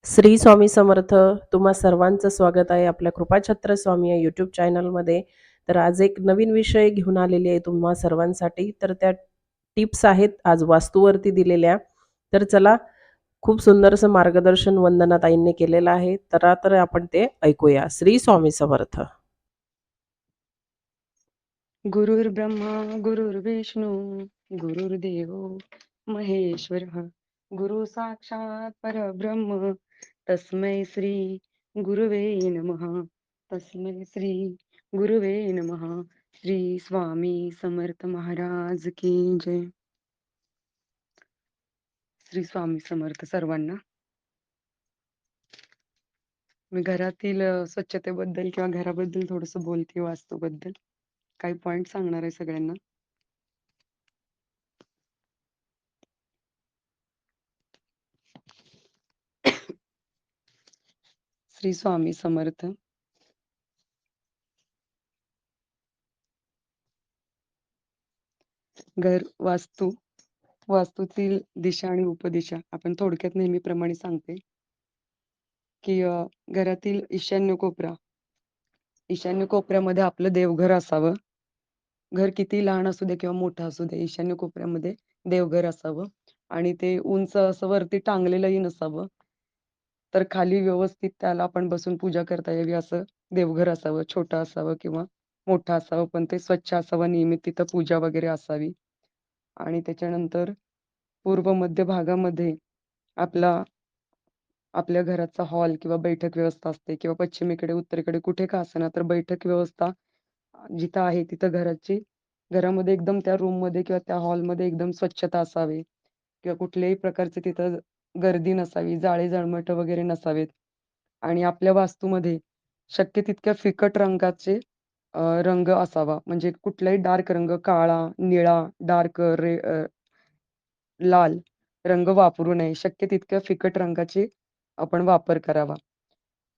श्री स्वामी समर्थ. तुम्हा सर्वांचं स्वागत आहे आपल्या कृपाछत्र स्वामी या यूट्यूब चॅनलमध्ये. तर आज एक नवीन विषय घेऊन आलेली आहे तुम्हा सर्वांसाठी. तर त्या टिप्स आहेत आज वास्तूवरती दिलेल्या. तर चला, खूप सुंदरसं मार्गदर्शन वंदना ताईंनी केलेलं आहे. तर आपण ते ऐकूया. श्री स्वामी समर्थ. गुरुर्ब्रह्मा गुरुर्विष्णू गुरुर्देवो महेश्वरः गुरु साक्षात परब्रह्म तस्मै श्री गुरुवे नमः. तस्मै श्री गुरुवे नमः. श्री स्वामी समर्थ महाराज की जय. श्री स्वामी समर्थ सर्वांना. मी घरातील स्वच्छतेबद्दल किंवा घराबद्दल थोडंसं बोलते, वास्तूबद्दल काही पॉइंट सांगणार आहे सगळ्यांना. श्री स्वामी समर्थ. घर वास्तूतील दिशा आणि उपदिशा आपण थोडक्यात नेहमीप्रमाणे सांगते की घरातील ईशान्य कोपऱ्यामध्ये आपलं देवघर असावं. घर किती लहान असू दे किंवा मोठं असू दे, ईशान्य कोपऱ्यामध्ये देवघर असावं आणि ते उंच असं वरती टांगलेलंही नसावं. तर खाली व्यवस्थित त्याला आपण बसून पूजा करता यावी असं देवघर असावं. छोटं असावं किंवा मोठं असावं, पण ते स्वच्छ असावं, नियमित तिथं पूजा वगैरे असावी. आणि त्याच्यानंतर पूर्व मध्य भागामध्ये आपला आपल्या घराचा हॉल किंवा बैठक व्यवस्था असते किंवा पश्चिमेकडे, उत्तरेकडे कुठे का असेना, तर बैठक व्यवस्था जिथं आहे तिथं घरामध्ये एकदम त्या रूममध्ये किंवा त्या हॉलमध्ये एकदम स्वच्छता असावी किंवा कुठल्याही प्रकारचे तिथं गर्दी नसावी, जाळे जळमट वगैरे नसावेत. आणि आपल्या वास्तूमध्ये शक्य तितक्या फिकट रंगाचे रंग असावा. म्हणजे कुठलाही डार्क रंग, काळा, निळा, डार्क लाल रंग वापरू नये. शक्य तितक्या फिकट रंगाचे आपण वापर करावा.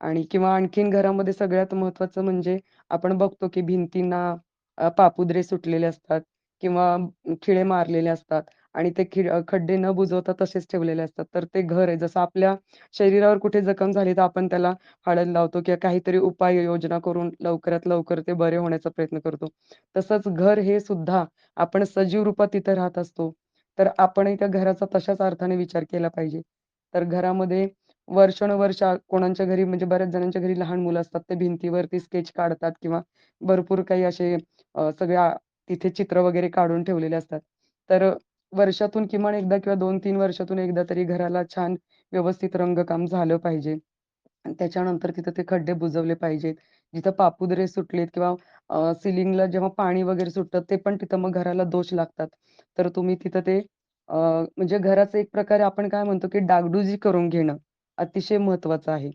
आणि किंवा आणखीन घरामध्ये सगळ्यात महत्त्वाचं म्हणजे आपण बघतो की भिंतींना पापुद्रे सुटलेले असतात किंवा खिळे मारलेले असतात आणि ते खड्डे न बुजवता तसेच ठेवलेले असतात. तर ते घर आहे, जसं आपल्या शरीरावर कुठे जखम झाली तर आपण त्याला हळद लावतो किंवा काहीतरी उपाययोजना करून लवकरात लवकर ते बरे होण्याचा प्रयत्न करतो. तसंच घर हे सुद्धा आपण सजीव रूपात तिथं राहत असतो. तर आपणही त्या घराचा तशाच अर्थाने विचार केला पाहिजे. तर घरामध्ये वर्षानुवर्ष कोणाच्या घरी म्हणजे बऱ्याच जणांच्या घरी लहान मुलं असतात. ते भिंतीवरती स्केच काढतात किंवा भरपूर काही असे सगळ्या तिथे चित्र वगैरे काढून ठेवलेले असतात. तर वर्षातून किमान एकदा किंवा 2-3 वर्षातून एकदा तरी घराला छान व्यवस्थित रंगकाम झालं पाहिजे. आणि त्याच्यानंतर तिथं ते खड्डे बुजवले पाहिजेत. जिथं पापुद्रे सुटलेत किंवा सिलिंगला जेव्हा पाणी वगैरे सुटतं, ते पण तिथं मग घराला दोष लागतात. तर तुम्ही तिथं ते म्हणजे घराचं एक प्रकारे आपण काय म्हणतो, की डागडुजी करून घेणं अतिशय महत्त्वाचं आहे.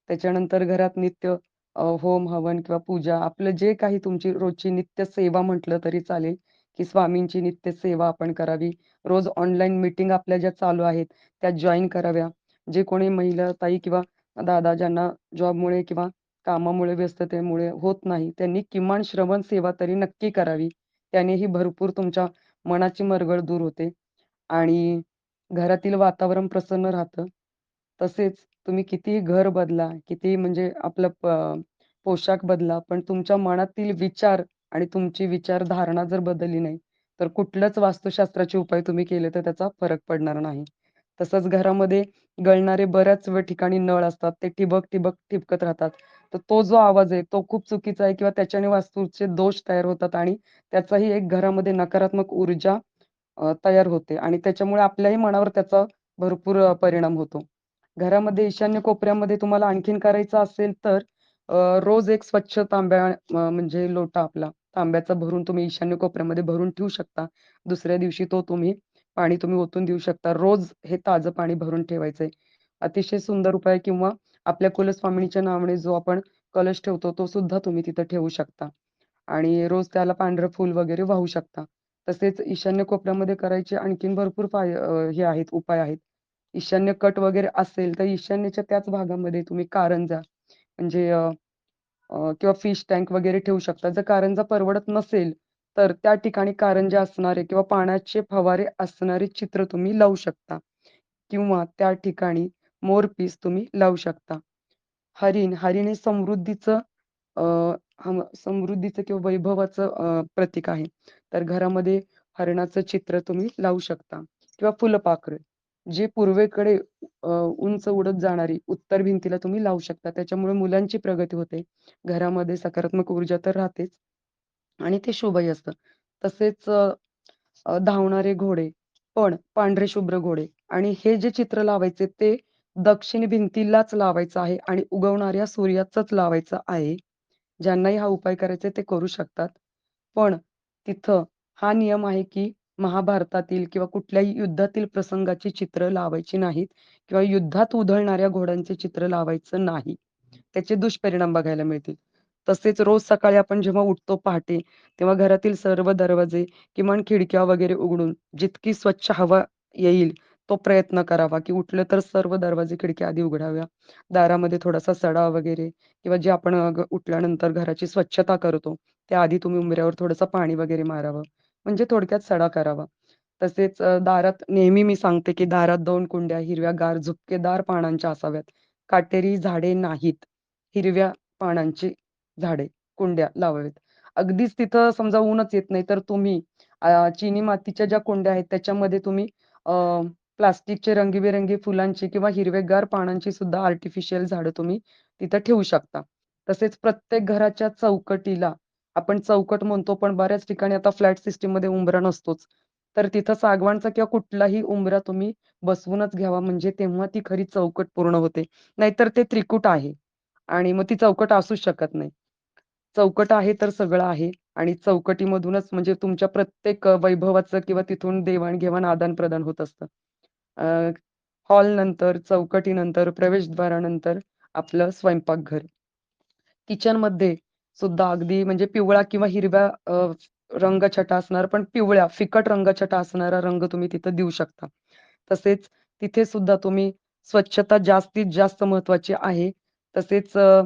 त्याच्यानंतर घरात नित्य होम, हवन किंवा पूजा आपलं जे काही तुमची रोजची नित्य सेवा म्हटलं तरी चालेल, की स्वामींची नित्य सेवा आपण करावी. रोज ऑनलाईन मीटिंग आपल्या ज्या चालू आहेत, त्या जॉइन कराव्या. जे कोणी महिला ताई किंवा दादा ज्यांना जॉबमुळे किंवा कामामुळे, व्यस्ततेमुळे होत नाही, त्यांनी किमान श्रवण सेवा तरी नक्की करावी. त्यानेही भरपूर तुमच्या मनाची मरगळ दूर होते आणि घरातील वातावरण प्रसन्न राहतं. तसेच तुम्ही कितीही घर बदला, कितीही म्हणजे आपलं पोशाख बदला, पण तुमच्या मनातील विचार आणि तुमची विचारधारणा जर बदलली नाही, तर कुठलंच वास्तुशास्त्राचे उपाय तुम्ही केले तर त्याचा फरक पडणार नाही. तसंच घरामध्ये गळणारे बऱ्याच ठिकाणी नळ असतात. ते ठिबक ठिबकत राहतात. तर तो जो आवाज आहे, तो खूप चुकीचा आहे किंवा त्याच्याने वास्तूचे दोष तयार होतात आणि त्याचाही एक घरामध्ये नकारात्मक ऊर्जा तयार होते आणि त्याच्यामुळे आपल्याही मनावर त्याचा भरपूर परिणाम होतो. घरामध्ये ईशान्य कोपऱ्यामध्ये तुम्हाला आणखीन करायचं असेल तर रोज एक स्वच्छ तांब्या म्हणजे लोटा आपला तांब्याचा भरून तुम्ही ईशान्य कोपऱ्यामध्ये भरून ठेवू शकता. दुसऱ्या दिवशी पाणी तुम्ही ओतून देऊ शकता. रोज हे ताजं पाणी भरून ठेवायचंय. अतिशय सुंदर उपाय किंवा आपल्या कुलस्वामिनीच्या नावाने जो आपण कलश ठेवतो, तो सुद्धा तुम्ही तिथं ठेवू शकता. आणि रोज त्याला पांढरं फूल वगैरे वाहू शकता. तसेच ईशान्य कोपऱ्यामध्ये करायचे आणखीन भरपूर हे आहेत, उपाय आहेत. ईशान्य कट वगैरे असेल, तर ईशान्येच्या त्याच भागामध्ये तुम्ही कारंजा म्हणजे किंवा फिश टँक वगैरे ठेवू शकता. जर कारंजा परवडत नसेल, तर त्या ठिकाणी कारंजे असणारे किंवा पाण्याचे फवारे असणारे चित्र तुम्ही लावू शकता. किंवा त्या ठिकाणी मोरपीस तुम्ही लावू शकता. हरिण हे समृद्धीचं अ, समृद्धीचं किंवा वैभवाचं प्रतीक आहे. तर घरामध्ये हरणाचं चित्र तुम्ही लावू शकता किंवा फुलपाखरं, जे पूर्वेकडे उंच उडत जाणारी उत्तर भिंतीला तुम्ही लावू शकता. त्याच्यामुळे मुलांची प्रगती होते. घरामध्ये सकारात्मक ऊर्जा तर राहतेच आणि ते शुभही असतं. तसेच धावणारे घोडे, पण पांढरे शुभ्र घोडे आणि हे जे चित्र लावायचे ते दक्षिण भिंतीलाच लावायचं आहे आणि उगवणाऱ्या सूर्याचंच लावायचं आहे. ज्यांनाही हा उपाय करायचा आहे ते करू शकतात. पण तिथं हा नियम आहे, की महाभारतातील किंवा कुठल्याही युद्धातील प्रसंगाची चित्र लावायची नाहीत किंवा युद्धात उधळणाऱ्या घोड्यांचे चित्र लावायचं नाही. त्याचे दुष्परिणाम बघायला मिळतील. तसेच रोज सकाळी आपण जेव्हा उठतो पहाटे, तेव्हा घरातील सर्व दरवाजे, किमान खिडक्या वगैरे उघडून जितकी स्वच्छ हवा येईल तो प्रयत्न करावा, की उठलं तर सर्व दरवाजे, खिडक्या आधी उघडाव्या. दारामध्ये थोडासा सडा वगैरे किंवा जे आपण उठल्यानंतर घराची स्वच्छता करतो, त्याआधी तुम्ही उंबऱ्यावर थोडंसं पाणी वगैरे मारावं. म्हणजे थोडक्यात सडा करावा. तसेच दारात नेहमी मी सांगते, की दारात 2 कुंड्या हिरव्यागार झुपकेदार पानांच्या असाव्यात. काटेरी झाडे नाहीत. हिरव्या पानांची झाडे, कुंड्या लावाव्यात. अगदीच तिथं समजा ऊनच येत नाही, तर तुम्ही चिनी मातीच्या ज्या कुंड्या आहेत त्याच्यामध्ये तुम्ही अ, प्लास्टिकचे रंगीबेरंगी फुलांची किंवा हिरवेगार पानांची सुद्धा आर्टिफिशियल झाडं तुम्ही तिथं ठेवू शकता. तसेच प्रत्येक घराच्या चौकटीला आपण चौकट म्हणतो, पण बऱ्याच ठिकाणी आता फ्लॅट सिस्टममध्ये उंबरा नसतोच. तर तिथं सागवानचा किंवा कुठलाही उंबरा तुम्ही बसवूनच घ्यावा, म्हणजे तेव्हा ती खरी चौकट पूर्ण होते. नाहीतर ते त्रिकूट आहे आणि मग ती चौकट असूच शकत नाही. चौकट आहे तर सगळं आहे आणि चौकटीमधूनच म्हणजे तुमच्या प्रत्येक वैभवाचं किंवा तिथून देवाण-घेवाण, आदान-प्रदान होत असतं. अ, हॉलनंतर, चौकटीनंतर, प्रवेशद्वारानंतर आपलं स्वयंपाकघर. किचनमध्ये सुद्धा अगदी म्हणजे पिवळा किंवा हिरव्या रंगछटा असणार, पण पिवळ्या फिकट रंगछटा असणारा रंग तुम्ही तिथं देऊ शकता. तसेच तिथे सुद्धा तुम्ही स्वच्छता जास्तीत जास्त महत्त्वाची आहे. तसेच अ,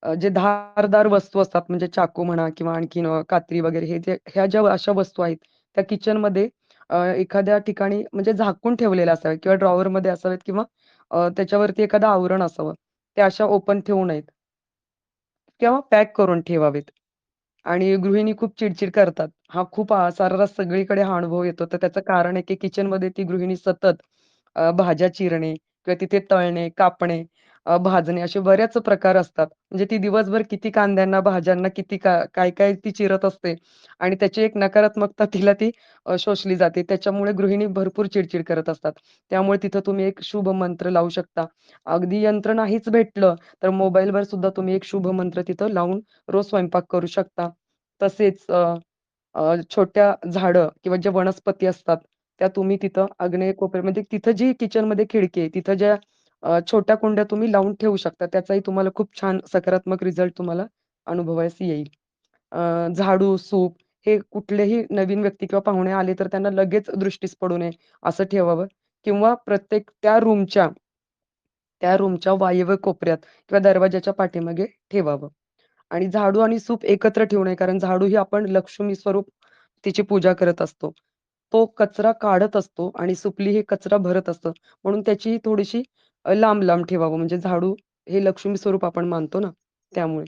अ, जे धारदार वस्तू असतात म्हणजे चाकू म्हणा किंवा आणखीन कात्री वगैरे हे जे ह्या ज्या अशा वस्तू आहेत, त्या किचनमध्ये एखाद्या ठिकाणी म्हणजे झाकून ठेवलेल्या असाव्यात किंवा ड्रॉवरमध्ये असाव्यात किंवा त्याच्यावरती एखादं आवरण असावं. त्या अशा ओपन ठेवू नयेत. किंवा पॅक करून ठेवावेत. आणि गृहिणी खूप चिडचिड करतात. हा खूप सर्रास सगळीकडे हा अनुभव येतो. तर त्याचं कारण आहे, की किचनमध्ये ती गृहिणी सतत भाज्या चिरणे किंवा तिथे तळणे, कापणे, भाजणे असे बरेच प्रकार असतात. म्हणजे ती दिवसभर किती कांद्यांना, भाज्यांना किती काय-काय ती चिरत असते आणि त्याची एक नकारात्मकता तिला ती शोषली जाते. त्याच्यामुळे गृहिणी भरपूर चिडचिड करत असतात. त्यामुळे तिथं तुम्ही एक शुभ मंत्र लावू शकता. अगदी यंत्र नाहीच भेटलं, तर मोबाईलवर सुद्धा तुम्ही एक शुभ मंत्र तिथं लावून रोज स्वयंपाक करू शकता. तसेच अ, अ, छोट्या झाडं किंवा ज्या वनस्पती असतात, त्या तुम्ही तिथं आग्नेय कोपऱ्यात म्हणजे तिथं जी किचनमध्ये खिडकी आहे, तिथं ज्या छोट्या कुंड्या तुम्ही लावून ठेवू शकता. त्याचाही तुम्हाला खूप छान सकारात्मक रिझल्ट तुम्हाला अनुभवायला येईल. झाडू, सूप हे कुठलेही नवीन व्यक्ती किंवा पाहुणे आले, तर त्यांना लगेच दृष्टीस पडू नये असं ठेवावं किंवा प्रत्येक त्या रूमच्या वायव्य कोपऱ्यात किंवा दरवाजाच्या पाठीमागे ठेवावं. आणि झाडू आणि सूप एकत्र ठेवू नये, कारण झाडू ही आपण लक्ष्मी स्वरूप तिची पूजा करत असतो. तो कचरा काढत असतो आणि सुपली हे कचरा भरत असतं. म्हणून त्याची थोडीशी लांब-लांब ठेवावं. म्हणजे झाडू हे लक्ष्मी स्वरूप आपण मानतो ना, त्यामुळे.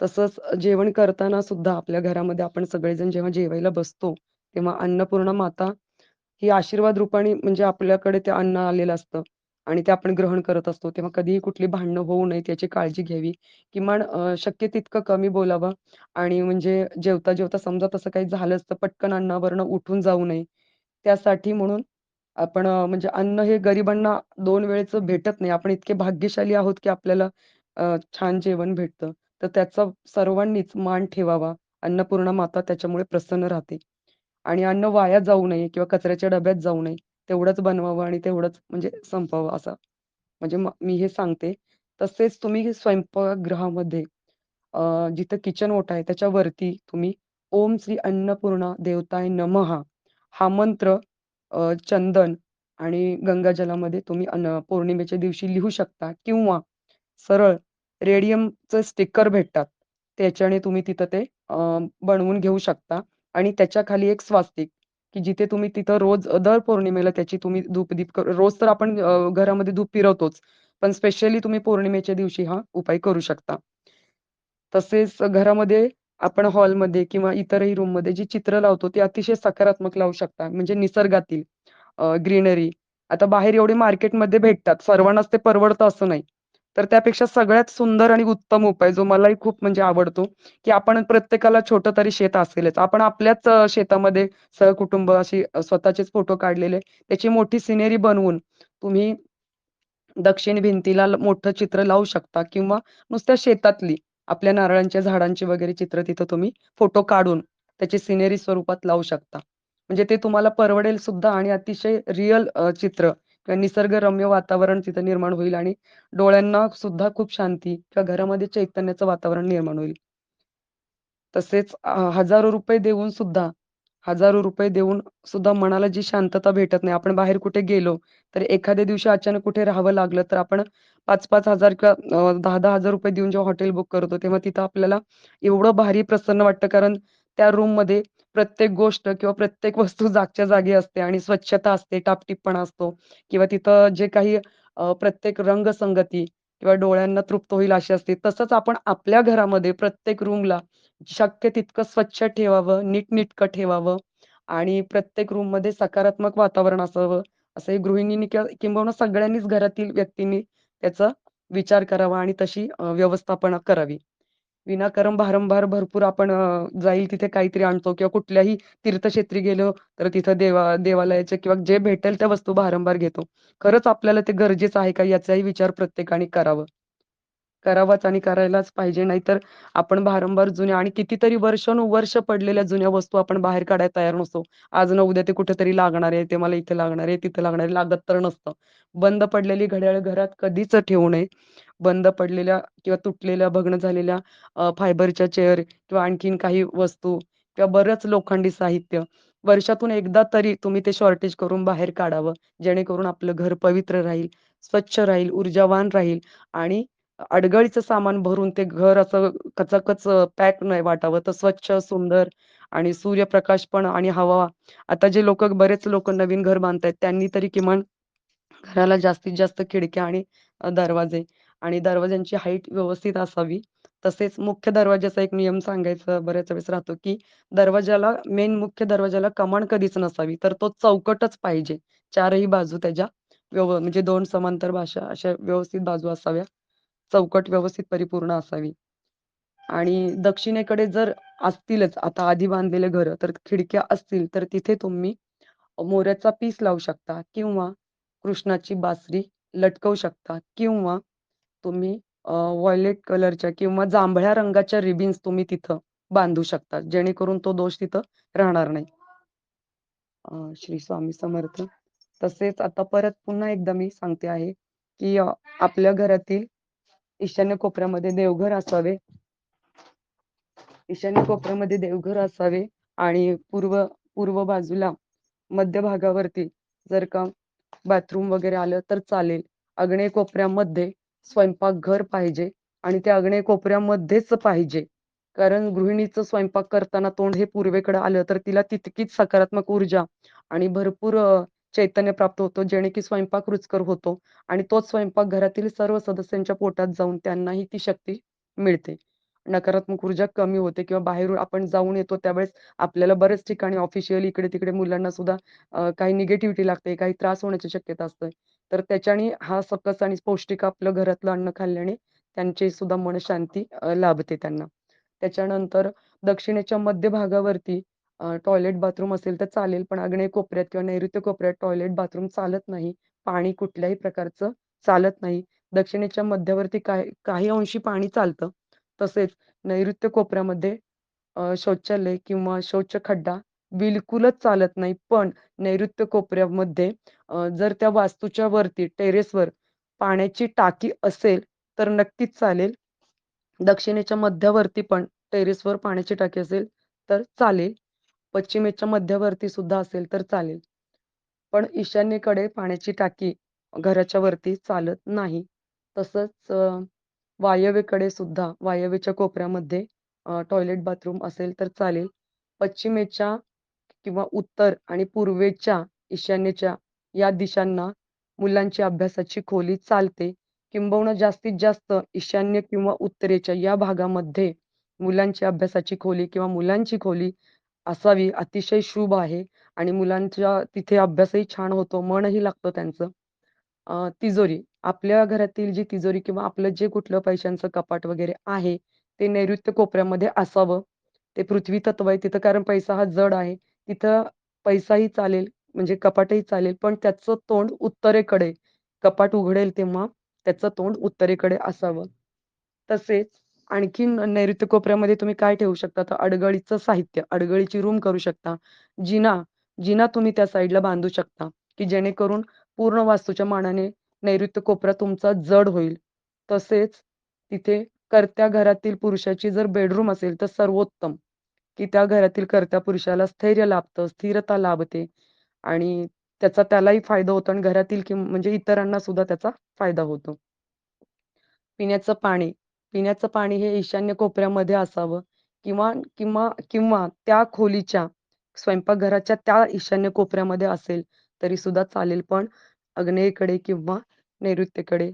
तसंच जेवण करताना सुद्धा आपल्या घरामध्ये आपण सगळेजण जेव्हा जेवायला बसतो, तेव्हा अन्नपूर्णा माता ही आशीर्वाद रूपाने म्हणजे आपल्याकडे ते अन्न आलेलं असतं आणि ते आपण ग्रहण करत असतो. तेव्हा कधीही कुठली भांडणं होऊ नयेत याची काळजी घ्यावी. किमान शक्य तितकं कमी बोलावं आणि म्हणजे जेवता-जेवता समजा तसं काही झालंच तर पटकन अन्नावरनं उठून जाऊ नये. त्यासाठी म्हणून आपण म्हणजे अन्न हे गरिबांना 2 वेळेचं भेटत नाही. आपण इतके भाग्यशाली आहोत, की आपल्याला छान जेवण भेटतं. तर त्याचा सर्वांनीच मान ठेवावा. अन्नपूर्णा माता त्याच्यामुळे प्रसन्न राहते. आणि अन्न वाया जाऊ नये किंवा कचऱ्याच्या डब्यात जाऊ नये. तेवढंच बनवावं आणि तेवढंच म्हणजे संपवावं असं. म्हणजे मी हे सांगते. तसेच तुम्ही स्वयंपाकगृहामध्ये जिथं किचन ओटा आहे त्याच्यावरती तुम्ही ओम श्री अन्नपूर्णा देवताय नमः हा मंत्र चंदन आणि गंगाजलामध्ये तुम्ही पौर्णिमेच्या दिवशी लिहू शकता किंवा सरळ रेडियमचं स्टिकर भेटतात. त्याच्याने तुम्ही तिथं ते बनवून घेऊ शकता आणि त्याच्याखाली एक स्वास्तिक की जिथे तुम्ही तिथं रोज दर पौर्णिमेला त्याची तुम्ही धूपदीप रोज तर आपण घरामध्ये धूप फिरवतोच. पण स्पेशली तुम्ही पौर्णिमेच्या दिवशी हा उपाय करू शकता. तसेच घरामध्ये आपण हॉलमध्ये किंवा इतरही रूममध्ये जी चित्र लावतो, ती अतिशय सकारात्मक लावू शकता. म्हणजे निसर्गातील ग्रीनरी. आता बाहेर एवढे मार्केटमध्ये भेटतात. सर्वांनाच ते परवडतं असं नाही. तर त्यापेक्षा सगळ्यात सुंदर आणि उत्तम उपाय जो मलाही खूप म्हणजे आवडतो, की आपण प्रत्येकाला छोटं तरी शेत असेलच. आपण आपल्याच शेतामध्ये सहकुटुंब अशी स्वतःचेच फोटो काढलेले, त्याची मोठी सिनरी बनवून तुम्ही दक्षिण भिंतीला मोठं चित्र लावू शकता किंवा नुसत्या शेतातली आपल्या नारळांच्या झाडांची वगैरे चित्र तिथं तुम्ही फोटो काढून त्याची सिनेरी स्वरूपात लावू शकता. म्हणजे ते तुम्हाला परवडेल सुद्धा आणि अतिशय रिअल चित्र किंवा निसर्गरम्य वातावरण तिथं निर्माण होईल आणि डोळ्यांना सुद्धा खूप शांती किंवा घरामध्ये चैतन्याचं वातावरण निर्माण होईल. तसेच हजारो रुपये देऊन सुद्धा हजारो रुपये देऊन सुद्धा मनाला जी शांतता भेटत नाही. आपण बाहेर कुठे गेलो, तर एखाद्या दिवशी अचानक कुठे राहावं लागलं, तर आपण 5,000-5,000 किंवा 10,000-10,000 रुपये देऊन जेव्हा हॉटेल बुक करतो, तेव्हा तिथं आपल्याला एवढं भारी प्रसन्न वाटतं. कारण त्या रूममध्ये प्रत्येक गोष्ट किंवा प्रत्येक वस्तू जागच्या जागी असते आणि स्वच्छता असते, टापटीपपणा असतो किंवा तिथं जे काही प्रत्येक रंगसंगती किंवा डोळ्यांना तृप्त होईल अशी असते. तसंच आपण आपल्या घरामध्ये प्रत्येक रूमला शक्य तितकं स्वच्छ ठेवावं, नीटनेटकं ठेवावं आणि प्रत्येक रूममध्ये सकारात्मक वातावरण असावं, असं हे गृहिणींनी किंवा किंबहुना सगळ्यांनीच घरातील व्यक्तींनी त्याचा विचार करावा आणि तशी व्यवस्थापना करावी. विनाकारण भारंभार भरपूर आपण जाईल तिथे काहीतरी आणतो किंवा कुठल्याही तीर्थक्षेत्री गेलो, तर तिथं देवालयाच्या किंवा जे भेटेल त्या वस्तू भारंभार घेतो. खरंच आपल्याला ते गरजेचं आहे का याचाही विचार प्रत्येकाने करावाच आणि करायलाच पाहिजे. नाहीतर आपण भारंभार जुन्या आणि कितीतरी वर्षानुवर्ष पडलेल्या जुन्या वस्तू आपण बाहेर काढायला तयार नसतो. आज ना उद्या ते कुठेतरी लागणार आहे, ते मला इथे लागणार आहे, तिथे लागणार आहे, लागत तर नसतं. बंद पडलेली घड्याळ घरात कधीच ठेवू नये. बंद पडलेल्या किंवा तुटलेल्या, भग्न झालेल्या फायबरच्या चेअर किंवा आणखीन काही वस्तू किंवा बरंच लोखंडी साहित्य वर्षातून एकदा तरी तुम्ही ते शॉर्टेज करून बाहेर काढावं. जेणेकरून आपलं घर पवित्र राहील, स्वच्छ राहील, ऊर्जावान राहील आणि अडगळीचं सामान भरून ते घर असं कचाकच पॅक नाही वाटावं. तर स्वच्छ, सुंदर आणि सूर्यप्रकाश पण आणि हवा. आता जे बरेच लोकं नवीन घर बांधतायत त्यांनी तरी किमान घराला जास्तीत जास्त खिडक्या आणि दरवाजे आणि दरवाज्यांची हाईट व्यवस्थित असावी. तसेच मुख्य दरवाजाचा एक नियम सांगायचा बऱ्याच वेळेस राहतो, की मेन मुख्य दरवाजाला कमान कधीच नसावी. तर तो चौकटच पाहिजे. चारही बाजू त्याच्या म्हणजे 2 समांतर अशा व्यवस्थित बाजू असाव्या. चौकट व्यवस्थित परिपूर्ण असावी. आणि दक्षिणेकडे जर असतीलच आता आधी बांधलेले घरं, तर खिडक्या असतील, तर तिथे तुम्ही मोत्याचा पीस लावू शकता किंवा कृष्णाची बासरी लटकवू शकता किंवा तुम्ही व्हायलेट कलरच्या किंवा जांभळ्या रंगाच्या रिबिन्स तुम्ही तिथं बांधू शकता. जेणेकरून तो दोष तिथं राहणार नाही. श्री स्वामी समर्थ. तसेच आता परत पुन्हा एकदा मी सांगते आहे, की आपल्या घरातील ईशान्य कोपऱ्यामध्ये देवघर असावे. ईशान्य कोपऱ्यामध्ये देवघर असावे आणि पूर्व बाजूला मध्यभागावरती जर का बाथरूम वगैरे आलं तर चालेल. आग्नेय कोपऱ्यामध्ये स्वयंपाकघर पाहिजे आणि त्या आग्नेय कोपऱ्यामध्येच पाहिजे. कारण गृहिणीचं स्वयंपाक करताना तोंड हे पूर्वेकडे आलं तर तिला तितकीच सकारात्मक ऊर्जा आणि भरपूर चैतन्य प्राप्त होतो, जेणे की स्वयंपाक रुचकर होतो आणि तोच स्वयंपाक घरातील सर्व सदस्यांच्या पोटात जाऊन त्यांनाही ती शक्ती मिळते. नकारात्मक ऊर्जा कमी होते किंवा बाहेरून आपण जाऊन येतो त्यावेळेस आपल्याला बऱ्याच ठिकाणी ऑफिशियली इकडे-तिकडे मुलांना सुद्धा काही निगेटिव्हिटी लागते, काही त्रास होण्याची शक्यता असते. तर त्याच्याने हा सकस आणि पौष्टिक आपलं घरातलं अन्न खाल्ल्याने त्यांची सुद्धा मनःशांती लाभते त्यांना. त्याच्यानंतर दक्षिणेच्या मध्य भागावरती टॉयलेट बाथरूम असेल तर चालेल, पण आग्नेय कोपऱ्यात किंवा नैऋत्य कोपऱ्यात टॉयलेट बाथरूम चालत नाही. पाणी कुठल्याही प्रकारचं चालत नाही. दक्षिणेच्या मध्यावरती काही अंशी पाणी चालतं. तसेच नैऋत्य कोपऱ्यामध्ये शौचालय किंवा शौचखड्डा बिलकुलच चालत नाही. पण नैऋत्य कोपऱ्यामध्ये जर त्या वास्तूच्या वरती टेरेसवर पाण्याची टाकी असेल, तर नक्कीच चालेल. दक्षिणेच्या मध्यावरती पण टेरेसवर पाण्याची टाकी असेल, तर चालेल. पश्चिमेच्या मध्यवर्ती सुद्धा असेल तर चालेल. पण ईशान्येकडे पाण्याची टाकी घराच्या वरती चालत नाही. तसंच वायव्येकडे सुद्धा वायव्येच्या कोपऱ्यामध्ये टॉयलेट बाथरूम असेल तर चालेल. पश्चिमेच्या किंवा उत्तर आणि पूर्वेच्या, ईशान्येच्या या दिशांना मुलांची अभ्यासाची खोली चालते. किंबहुना जास्तीत जास्त ईशान्य किंवा उत्तरेच्या या भागामध्ये मुलांची अभ्यासाची खोली किंवा मुलांची खोली असावी अतिशय शुभ आहे आणि मुलांच्या तिथे अभ्यासही छान होतो, मनही लागतं त्यांचं. तिजोरी. आपल्या घरातील जी तिजोरी किंवा आपलं जे कुठलं पैशांचं कपाट वगैरे आहे, ते नैऋत्य कोपऱ्यामध्ये असावं. ते पृथ्वी तत्व आहे तिथं कारण पैसा हा जड आहे. तिथं पैसाही चालेल, म्हणजे कपाटही चालेल, पण त्याचं तोंड उत्तरेकडे. कपाट उघडेल तेव्हा त्याचं तोंड उत्तरेकडे असावं. तसेच आणखीन नैऋत्य कोपऱ्यामध्ये तुम्ही काय ठेवू शकता? तर अडगळीचं साहित्य, अडगळीची रूम करू शकता. जिना, जिना तुम्ही त्या साइडला बांधू शकता, की जेणेकरून पूर्ण वास्तूच्या मानाने नैऋत्य कोपरा तुमचा जड होईल. तसेच तिथे कर्त्या घरातील पुरुषाची जर बेडरूम असेल तर सर्वोत्तम, की त्या घरातील कर्त्या पुरुषाला स्थैर्य लाभतं, स्थिरता लाभते आणि त्याचा त्यालाही फायदा होतो आणि घरातील म्हणजे इतरांना सुद्धा त्याचा फायदा होतो. पिण्याचं पाणी. पिण्याचं पाणी हे ईशान्य कोपऱ्यामध्ये असावं किंवा किंवा किंवा त्या खोलीच्या स्वयंपाकघराच्या त्या ईशान्य कोपऱ्यामध्ये असेल तरी सुद्धा चालेल. पण आग्नेयेकडे किंवा नैऋत्येकडे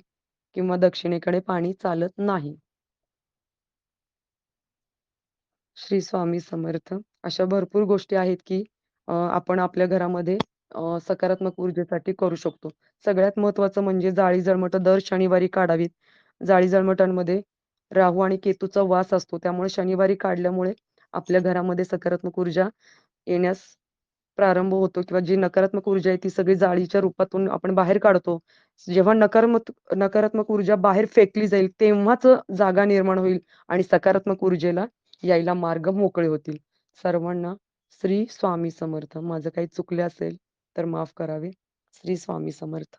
किंवा दक्षिणेकडे पाणी चालत नाही. श्री स्वामी समर्थ. अशा भरपूर गोष्टी आहेत, की आपण आपल्या घरामध्ये सकारात्मक ऊर्जेसाठी करू शकतो. सगळ्यात महत्त्वाचं म्हणजे जाळी जळमटं दर शनिवारी काढावीत. जाळी जळमटांमध्ये राहू आणि केतूचा वास असतो. त्यामुळे शनिवारी काढल्यामुळे आपल्या घरामध्ये सकारात्मक ऊर्जा येण्यास प्रारंभ होतो किंवा जी नकारात्मक ऊर्जा आहे ती सगळी जाळीच्या रूपातून आपण बाहेर काढतो. जेव्हा नकारात्मक ऊर्जा बाहेर फेकली जाईल तेव्हाच जागा निर्माण होईल आणि सकारात्मक ऊर्जेला यायला मार्ग मोकळे होतील. सर्वांना श्री स्वामी समर्थ. माझं काही चुकले असेल तर माफ करावे. श्री स्वामी समर्थ.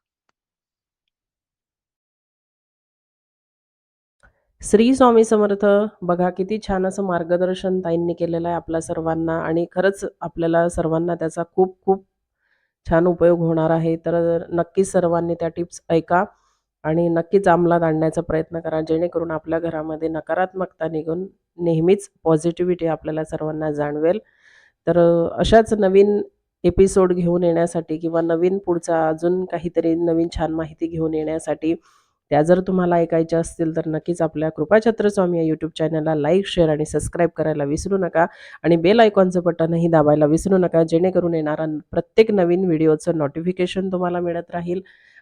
श्री स्वामी समर्थ. बघा किती छान असं मार्गदर्शन ताईंनी केलेलं आहे आपल्या सर्वांना आणि खरंच आपल्याला सर्वांना त्याचा खूप खूप छान उपयोग होणार आहे. तर नक्कीच सर्वांनी त्या टिप्स ऐका आणि नक्कीच अंमलात आणण्याचा प्रयत्न करा, जेणेकरून आपल्या घरामध्ये नकारात्मकता निघून नेहमीच पॉझिटिव्हिटी आपल्याला सर्वांना जाणवेल. तर अशाच नवीन एपिसोड घेऊन येण्यासाठी किंवा नवीन पुढचा अजून काहीतरी नवीन छान माहिती घेऊन येण्यासाठी त्या जर तुम्हाला ऐकायच्या असतील तर नक्कीच आपल्या कृपाछत्र स्वामी या यूट्यूब चॅनलला लाईक, शेअर आणि सबस्क्राईब करायला विसरू नका आणि बेल आयकॉनचं बटनही दाबायला विसरू नका, जेणेकरून येणारा प्रत्येक नवीन व्हिडिओचं नोटिफिकेशन तुम्हाला मिळत राहील.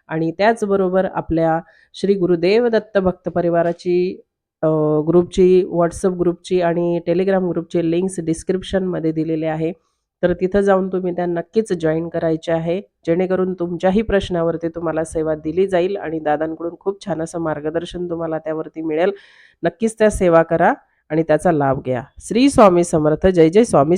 आणि त्याचबरोबर आपल्या श्री गुरुदेव दत्त भक्त परिवाराची ग्रुपची, व्हॉट्सअप ग्रुपची आणि टेलिग्राम ग्रुपची लिंक्स डिस्क्रिप्शनमध्ये दिलेले आहे. तर तिथं जाऊन तुम्ही त्या नक्कीच जॉइन करायचे आहे, जेणेकरून तुमच्याही प्रश्नावरती तुम्हाला सेवा दिली जाईल आणि दादांकडून खूप छान असं मार्गदर्शन तुम्हाला त्यावरती मिळेल. नक्कीच त्या सेवा करा आणि त्याचा लाभ घ्या. श्री स्वामी समर्थ. जय जय स्वामी